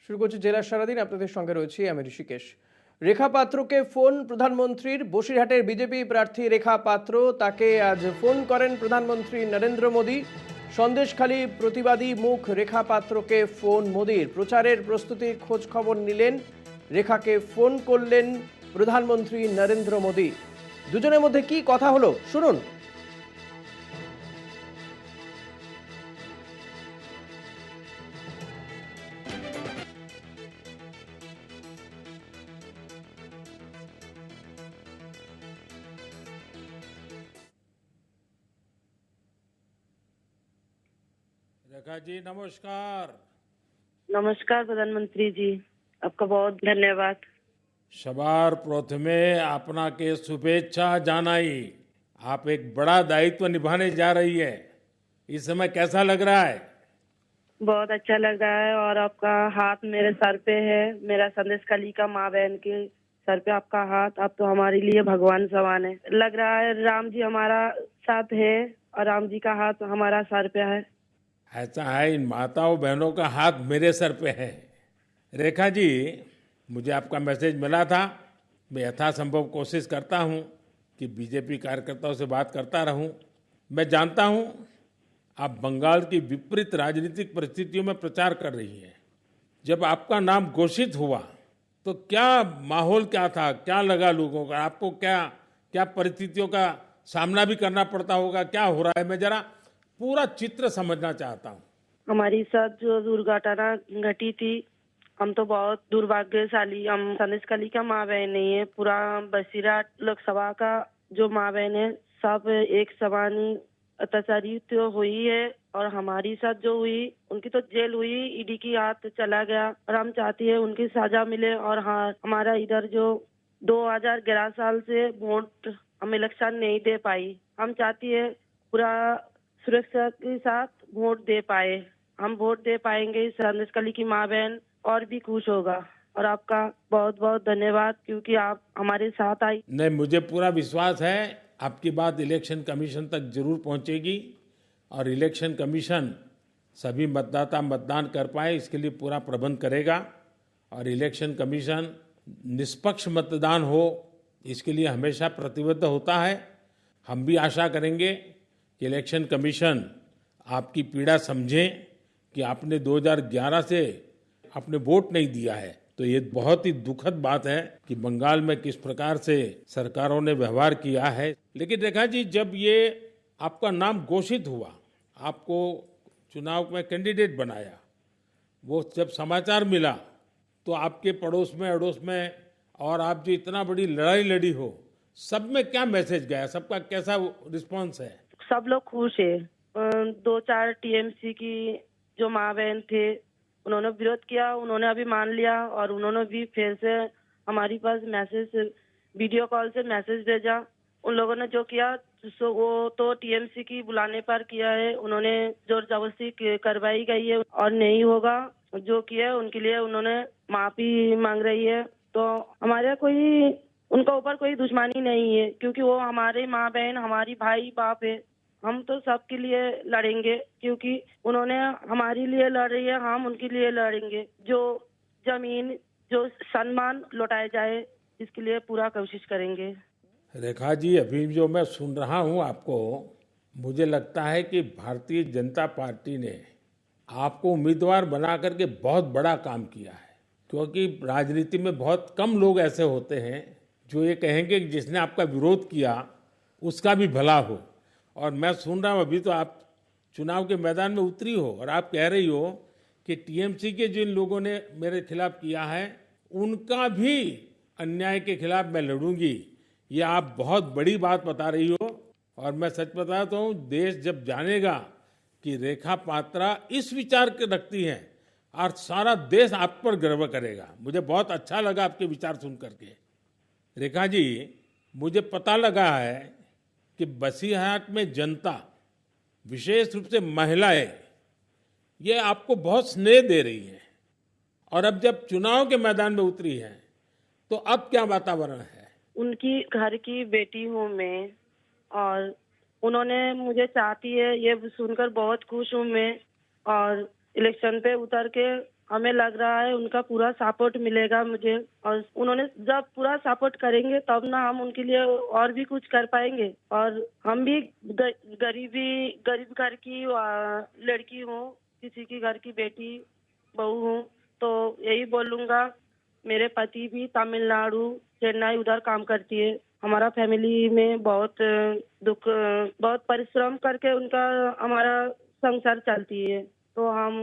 শুরু করছি জেলার সারাদিন। আপনাদের সঙ্গে রয়েছি আমি ঋষিকেশ। রেখা পাত্রকে ফোন প্রধানমন্ত্রীর। বসিরহাটের বিজেপি প্রার্থী রেখা পাত্র, তাকে আজ ফোন করেন প্রধানমন্ত্রী নরেন্দ্র মোদী। সন্দেশখালী প্রতিবাদী মুখ রেখা পাত্রকে ফোন মোদীর। প্রচারের প্রস্তুতির খোঁজ খবর নিলেন, রেখাকে ফোন করলেন প্রধানমন্ত্রী নরেন্দ্র মোদী। দুজনের মধ্যে কি কথা হলো শুনুন। रेखा जी नमस्कार। नमस्कार प्रधानमंत्री जी, आपका बहुत धन्यवाद। सवार प्रथमे आपनाके शुभेच्छा जानाई। आप एक बड़ा दायित्व निभाने जा रही है, इस समय कैसा लग रहा है? बहुत अच्छा लग रहा है और आपका हाथ मेरे सर पे है। मेरा संदेशखाली का माँ बहन के सर पे आपका हाथ, आप तो हमारे लिए भगवान समान है। लग रहा है राम जी हमारा साथ है और राम जी का हाथ हमारा सर पे है। ऐसा है, इन माताओं बहनों का हाथ मेरे सर पे है। रेखा जी, मुझे आपका मैसेज मिला था। मैं यथासंभव कोशिश करता हूं कि बीजेपी कार्यकर्ताओं से बात करता रहूं। मैं जानता हूं आप बंगाल की विपरीत राजनीतिक परिस्थितियों में प्रचार कर रही हैं। जब आपका नाम घोषित हुआ तो क्या माहौल क्या था, क्या लगा लोगों का? आपको क्या क्या परिस्थितियों का सामना भी करना पड़ता होगा? क्या हो रहा है, मैं जरा पूरा चित्र समझना चाहता हूँ। हमारी साथ जो दुर्घटना घटी थी, हम तो बहुत दुर्भाग्यशाली। हम संदेशखाली का माँ बहन नहीं है, पूरा बसीराट लोकसभा का जो माँ बहन है सब एक समान ही अत्याचारी तो हुई है। और हमारी साथ जो हुई उनकी तो जेल हुई, ईडी की हाथ चला गया और हम चाहती है उनकी सजा मिले। और हाँ, हमारा इधर जो 2011 साल से वोट हम इलेक्शन नहीं दे पाई, हम चाहती है पूरा सुरक्षा के साथ वोट दे पाए। हम वोट दे पाएंगे, संदेशखाली की माँ बहन और भी खुश होगा। और आपका बहुत बहुत धन्यवाद क्योंकि आप हमारे साथ आई। नहीं, मुझे पूरा विश्वास है आपकी बात इलेक्शन कमीशन तक जरूर पहुंचेगी और इलेक्शन कमीशन सभी मतदाता मतदान कर पाए इसके लिए पूरा प्रबंध करेगा। और इलेक्शन कमीशन निष्पक्ष मतदान हो इसके लिए हमेशा प्रतिबद्ध होता है। हम भी आशा करेंगे कि इलेक्शन कमीशन आपकी पीड़ा समझे कि आपने 2011 से आपने वोट नहीं दिया है। तो ये बहुत ही दुखद बात है कि बंगाल में किस प्रकार से सरकारों ने व्यवहार किया है। लेकिन रेखा जी, जब ये आपका नाम घोषित हुआ, आपको चुनाव में कैंडिडेट बनाया, वो जब समाचार मिला तो आपके पड़ोस में अड़ोस में और आप जो इतना बड़ी लड़ाई लड़ी हो, सब में क्या मैसेज गया? सबका कैसा रिस्पॉन्स है? सब लोग खुश है। 2-4 टीएमसी की जो माँ बहन थे उन्होंने विरोध किया, उन्होंने अभी मान लिया और उन्होंने भी फिर से हमारे पास मैसेज, वीडियो कॉल से मैसेज भेजा। उन लोगों ने जो किया सो वो तो टीएमसी की बुलाने पर किया है, उन्होंने जोर जबरदस्ती करवाई गई है और नहीं होगा। जो किया है उनके लिए उन्होंने माफी मांग रही है। तो हमारे कोई उनका ऊपर कोई दुश्मनी नहीं है क्योंकि वो हमारे माँ बहन, हमारी भाई बाप है। हम तो सबके लिए लड़ेंगे क्योंकि उन्होंने हमारे लिए लड़ रही है, हम उनके लिए लड़ेंगे। जो जमीन, जो सम्मान लौटाया जाए इसके लिए पूरा कोशिश करेंगे। रेखा जी, अभी जो मैं सुन रहा हूं आपको, मुझे लगता है कि भारतीय जनता पार्टी ने आपको उम्मीदवार बना करके बहुत बड़ा काम किया है। क्योंकि राजनीति में बहुत कम लोग ऐसे होते हैं जो ये कहेंगे कि जिसने आपका विरोध किया उसका भी भला हो। और मैं सुन रहा हूँ अभी तो आप चुनाव के मैदान में उतरी हो और आप कह रही हो कि टीएमसी के जिन लोगों ने मेरे खिलाफ किया है उनका भी अन्याय के खिलाफ मैं लड़ूंगी। ये आप बहुत बड़ी बात बता रही हो। और मैं सच बताता हूँ, देश जब जानेगा कि रेखा पात्रा इस विचार के रखती हैं और सारा देश आप पर गर्व करेगा। मुझे बहुत अच्छा लगा आपके विचार सुन करके। रेखा जी, मुझे पता लगा है कि बसीरहाट में जनता, विशेष रूप से महिलाएं, ये आपको बहुत स्नेह दे रही हैं। और अब जब चुनाव के मैदान में उतरी हैं तो अब क्या वातावरण है? उनकी घर की बेटी हूँ मैं और उन्होंने मुझे चाहती है, ये सुनकर बहुत खुश हूँ मैं। और इलेक्शन पे उतर के हमें लग रहा है उनका पूरा सपोर्ट मिलेगा मुझे, और उन्होंने जब पूरा सपोर्ट करेंगे तब ना हम उनके लिए और भी कुछ कर पाएंगे। और हम भी गरीब घर की लड़की हूँ, किसी की घर की बेटी बहू हूँ, तो यही बोलूंगा। मेरे पति भी तमिलनाडु चेन्नई उधर काम करती है। हमारा फैमिली में बहुत बहुत परिश्रम करके उनका हमारा संसार चलती है। तो हम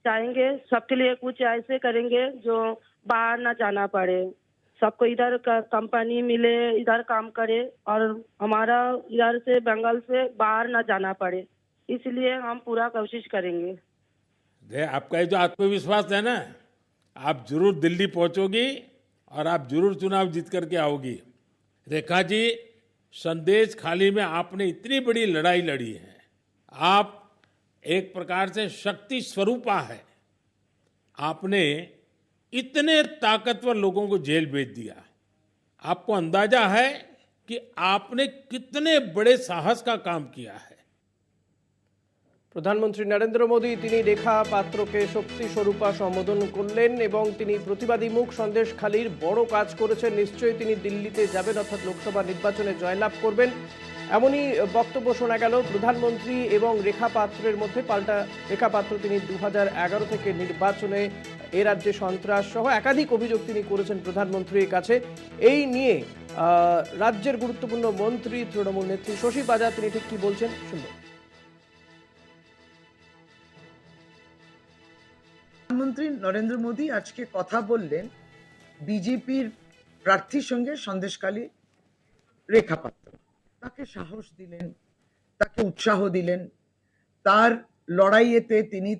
चाहेंगे सबके लिए कुछ ऐसे करेंगे जो बाहर ना जाना पड़े, सबको इधर का कंपनी मिले, इधर काम करे, और हमारा इधर से बंगाल से बाहर ना जाना पड़े। इसलिए हम पूरा कोशिश करेंगे। आपका ये जो आत्मविश्वास है ना, आप जरूर दिल्ली पहुंचोगी और आप जरूर चुनाव जीत करके आओगी। रेखा जी, संदेश खाली में आपने इतनी बड़ी लड़ाई लड़ी है। आप एक प्रकार से शक्ति स्वरूपा है। आपने इतने ताकतवर लोगों को जेल भेज दिया। आपको अंदाजा है कि आपने कितने बड़े साहस का काम किया है। প্রধানমন্ত্রী নরেন্দ্র মোদী তিনি রেখা পাত্রকে শক্তি স্বরূপা সম্বোধন করলেন এবং তিনি প্রতিবাদী মুখ সন্দেশখালীর বড় কাজ করেছেন, নিশ্চয়ই তিনি দিল্লিতে যাবেন অর্থাৎ লোকসভা নির্বাচনে জয়লাভ করবেন, এমনই বক্তব্য শোনা গেল প্রধানমন্ত্রী এবং রেখা পাত্রের মধ্যে। পাল্টা রেখা পাত্র তিনি 2011 থেকে নির্বাচনে এ রাজ্যে সন্ত্রাস সহ একাধিক অভিযোগ তিনি করেছেন প্রধানমন্ত্রীর কাছে। এই নিয়ে রাজ্যের গুরুত্বপূর্ণ মন্ত্রী তৃণমূল নেত্রী শশী পাজা তিনি ঠিক কি বলছেন শুনব। প্রধানমন্ত্রী নরেন্দ্র মোদী আজকে কথা বললেন বিজেপির প্রার্থীর সঙ্গে সন্দেশখালী রেখা পাত্র। তাকে সাহস দিলেন, তাকে উৎসাহ দিলেন, তার লড়াইয়েতে তিনি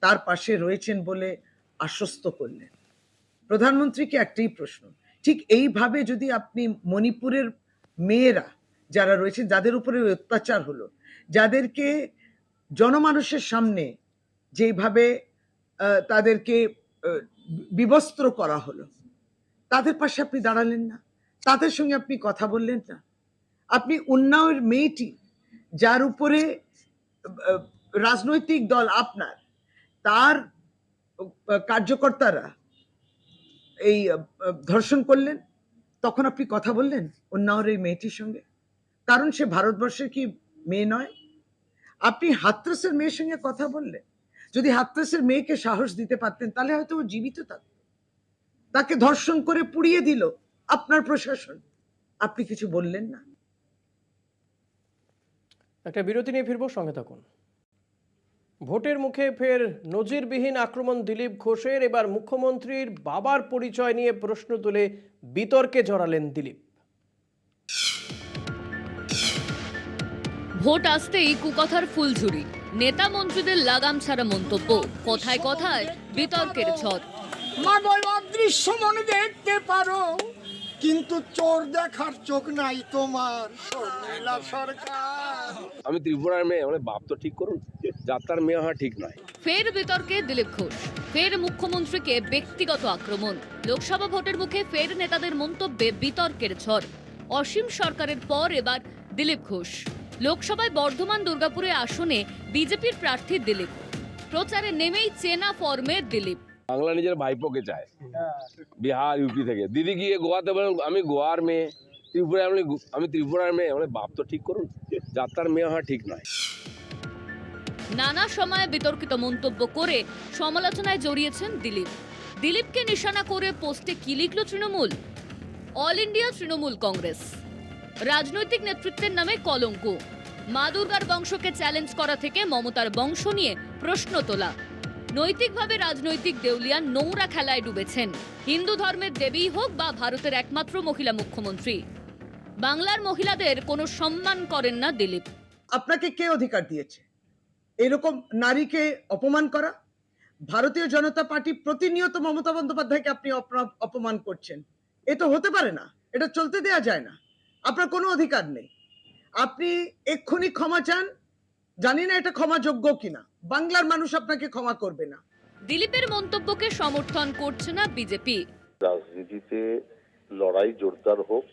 তার পাশে রয়েছেন বলে আশ্বস্ত করলেন। প্রধানমন্ত্রীকে একটাই প্রশ্ন, ঠিক এইভাবে যদি আপনি মণিপুরের মেয়েরা যারা রয়েছেন, যাদের উপরে অত্যাচার হলো, যাদেরকে জনমানুষের সামনে যেভাবে তাদেরকে বিবস্ত্র করা হলো, তাদের পাশে আপনি দাঁড়ালেন না, তাদের সঙ্গে আপনি কথা বললেন না। আপনি উন্নাওয়ের মেয়েটি, যার উপরে রাজনৈতিক দল আপনার, তার কার্যকর্তারা এই ধর্ষণ করলেন, তখন আপনি কথা বললেন উন্নাওয়ের এই মেয়েটির সঙ্গে? কারণ সে ভারতবর্ষের কি মেয়ে নয়? আপনি হাতরাসের মেয়ের সঙ্গে কথা বললেন। যদি হাতরাসের মেয়েকে সাহস দিতে পারতেন তাহলে হয়তো ও জীবিত থাকত। তাকে ধর্ষণ করে পুড়িয়ে দিল আপনার প্রশাসন, আপনি কিছু বললেন না। একটা বিরতি নিয়ে ফিরবো, সঙ্গে থাকুন। ভোটের মুখে ফের নজিরবিহীন আক্রমণ দিলীপ ঘোষের। এবার মুখ্যমন্ত্রীর বাবার পরিচয় নিয়ে প্রশ্ন তুলে বিতর্কে জড়ালেন দিলীপ। ভোট আসতেই কুকথার ফুলঝুরি, নেতা মন্ত্রীদের লাগাম ছাড়া মন্তব্য, কথায় কথায় বিতর্কের ঝড়। মা বল অদৃশ্য মনে দেখতে পারো, কিন্তু চোর দেখার চোখ নাই তোমার শর্মিলা সরকার। আমি ত্রিপুরার মেয়ে, মানে বাপ তো ঠিক করুন, যাত্রার মেয়ে হওয়া ঠিক নয়। ফের বিতর্কে দিলীপ ঘোষ, ফের মুখ্যমন্ত্রীকে ব্যক্তিগত আক্রমণ। লোকসভা ভোটের মুখে ফের নেতাদের মন্তব্যে বিতর্কের ঝড়। অসীম সরকারের পর এবার দিলীপ ঘোষ। লোকসভায় বর্ধমান দুর্গাপুরে আসনে বিজেপির প্রার্থী দিলীপ। প্রচারে নেমেই চেনা ফর্মে দিলীপ। বাংলা নিজের ভাইপোকে চায়, বিহার ইউপি থেকে। দিদি গিয়ে গোয়াতে বলেন আমি গোয়ার মেয়ে, ত্রিপুরায় আমি ত্রিপুরার মেয়ে, মানে বাপ তো ঠিক করুন, যাত্রার মেয়ে হওয়া ঠিক নয়। নানা সময়ে বিতর্কিত মন্তব্য করে সমালোচনায় জড়িয়েছেন দিলীপ। দিলীপকে নিশানা করে পোস্টে কি লিখল Trinamool? All India Trinamool Congress. রাজনৈতিক নেতৃত্বের নামে কলঙ্ক। মা দুর্গার বংশকে চ্যালেঞ্জ করা থেকে মমতার বংশ নিয়ে প্রশ্ন তোলা। নৈতিকভাবে রাজনৈতিক দেউলিয়া নোংরা খেলায় ডুবেছেন। হিন্দু ধর্মের দেবী হোক বা ভারতের একমাত্র মহিলা মুখ্যমন্ত্রী, বাংলার মহিলাদের কোনো সম্মান করেন না দিলীপ। আপনাকে কে অধিকার দিয়েছে এরকম নারীকে অপমান করা? ভারতীয় জনতা পার্টি প্রতিনিয়ত মমতা বন্দ্যোপাধ্যায়কে আপনি অপমান করছেন। এ তো হতে পারে না, এটা চলতে দেয়া যায় না। আপনার কোনো অধিকার নেই। আপনি এক্ষুনি ক্ষমা চান, জানি না এটা ক্ষমাযোগ্য কিনা, বাংলার মানুষ আপনাকে ক্ষমা করবে না। দিলীপের মন্তব্যকে সমর্থন করছে না বিজেপি। রাজনীতিতে লড়াই জোরদার হোক,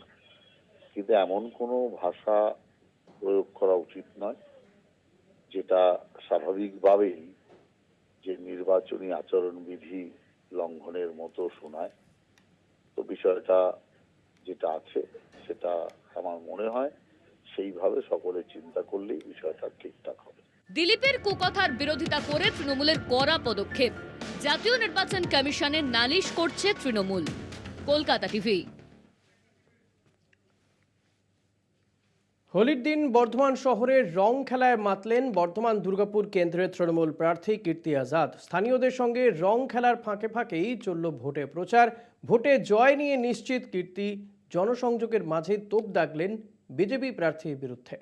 কিন্তু এমন কোনো ভাষা প্রয়োগ করা উচিত নয় যেটা স্বাভাবিকভাবেই যে নির্বাচনী আচরণবিধি লঙ্ঘনের মতো শোনায়। তো বিষয়টা যেটা আছে সেটা আমার মনে হয় সেইভাবে সকলে চিন্তা করলেই বিষয়টা ঠিকঠাক হবে। দিলীপের কুকথার বিরোধিতা করে তৃণমূলের কড়া পদক্ষেপ। জাতীয় নির্বাচন কমিশনের নালিশ করছে তৃণমূল। কলকাতা টিভি। হোলির দিন বর্ধমান শহরের রং খেলায় মাতলেন বর্ধমান দুর্গাপুর কেন্দ্রের তৃণমূল প্রার্থী কীর্তি আজাদ। স্থানীয়দের সঙ্গে রং খেলার ফাঁকে ফাঁকেই চলল ভোটে প্রচার। ভোটে জয় নিয়ে নিশ্চিত কীর্তি জনসংযোগের মাঝে তোপ দাগলেন বিজেপি প্রার্থীর বিরুদ্ধে।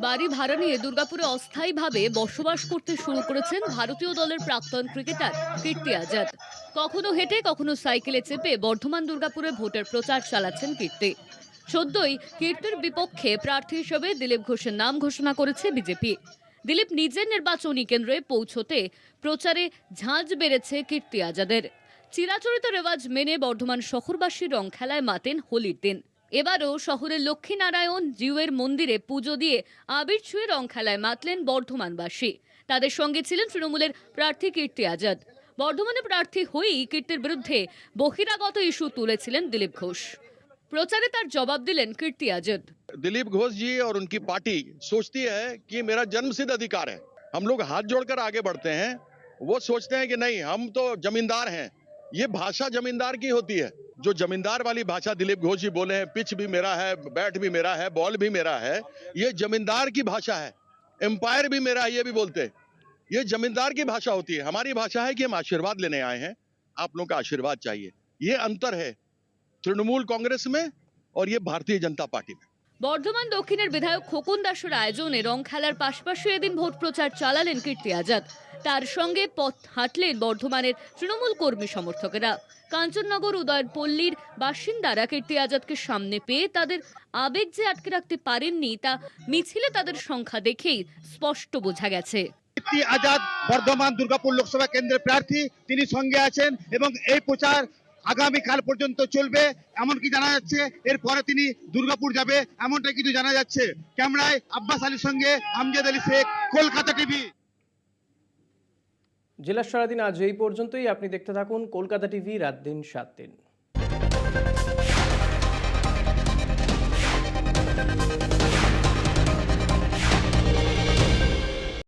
বাড়ি ভাড়া নিয়ে দুর্গাপুরে অস্থায়ীভাবে বসবাস করতে শুরু করেছেন ভারতীয় দলের প্রাক্তন ক্রিকেটার কীর্তি আজাদ। কখনো হেঁটে কখনো সাইকেলে চেপে বর্ধমান দুর্গাপুরে ভোটের প্রচার চালাচ্ছেন কীর্তি। সদ্যই কীর্তির বিপক্ষে প্রার্থী হিসেবে দিলীপ ঘোষের নাম ঘোষণা করেছে বিজেপি। দিলীপ নিজের নির্বাচনী কেন্দ্রে পৌঁছতে প্রচারে ঝাঁজ বেড়েছে কীর্তি আজাদের। চিরাচরিত রেওয়াজ মেনে বর্ধমান শহরবাসী রং খেলায় মাতেন হোলির দিন। এবারও শহরের লক্ষ্মীনারায়ণ জিউয়ের মন্দিরে পুজো দিয়ে আবির ছুঁয়ে রং খেলায় মাতলেন বর্ধমানবাসী। তাদের সঙ্গে ছিলেন তৃণমূলের প্রার্থী কীর্তি আজাদ। বর্ধমানে প্রার্থী হয়েই কীর্তির বিরুদ্ধে বহিরাগত ইস্যু তুলেছিলেন দিলীপ ঘোষ। প্রচারে তার জবাব দিলেন কীর্তি আজাদ। दिलीप घोष जी और उनकी पार्टी सोचती है कि मेरा जन्मसिद्ध अधिकार है, हम लोग हाथ जोड़कर आगे बढ़ते हैं। वो सोचते हैं कि नहीं, हम तो जमींदार हैं। ये भाषा जमींदार की होती है। जो जमींदार वाली भाषा दिलीप घोष जी बोले हैं, पिच भी मेरा है, बैट भी मेरा है, बॉल भी मेरा है, ये जमींदार की भाषा है। एम्पायर भी मेरा है, ये भी बोलते हैं। ये जमींदार की भाषा होती है। हमारी भाषा है कि हम आशीर्वाद लेने आए हैं, आप लोगों का आशीर्वाद चाहिए। ये अंतर है तृणमूल कांग्रेस में और ये भारतीय जनता पार्टी में। বর্ধমান দক্ষিণের বিধায়ক খোকন দাসের আয়োজনে রং খেলার পাশাপাশি এদিন ভোট প্রচার চালালেন কীর্তি আজাদ। তার সঙ্গে পথ হাঁটলেন বর্ধমানের তৃণমূল কর্মী সমর্থকেরা। কাঞ্চননগর উদয়পল্লীর বাসিন্দারা কীর্তি আজাদকে সামনে পেয়ে তাদের আবেগ যে আটকে রাখতে পারেননি তা মিছিলে তাদের সংখ্যা দেখেই স্পষ্ট বোঝা গেছে। কীর্তি আজাদ বর্ধমান দুর্গাপুর লোকসভা কেন্দ্রের প্রার্থী, তিনি সঙ্গে আছেন এবং এই প্রচার আগামীকাল পর্যন্ত চলবে এমনকি জানা যাচ্ছে। এরপরে তিনি দুর্গাপুর যাবে এমনটা কিন্তু জানা যাচ্ছে। ক্যামেরায় আব্বাস আলীর সঙ্গে আমজাদ আলী শেখ, কলকাতা টিভি। জেলার সারাদিন আজ এই পর্যন্তই। আপনি দেখতে থাকুন কলকাতা টিভি, রাত দিন 7 দিন।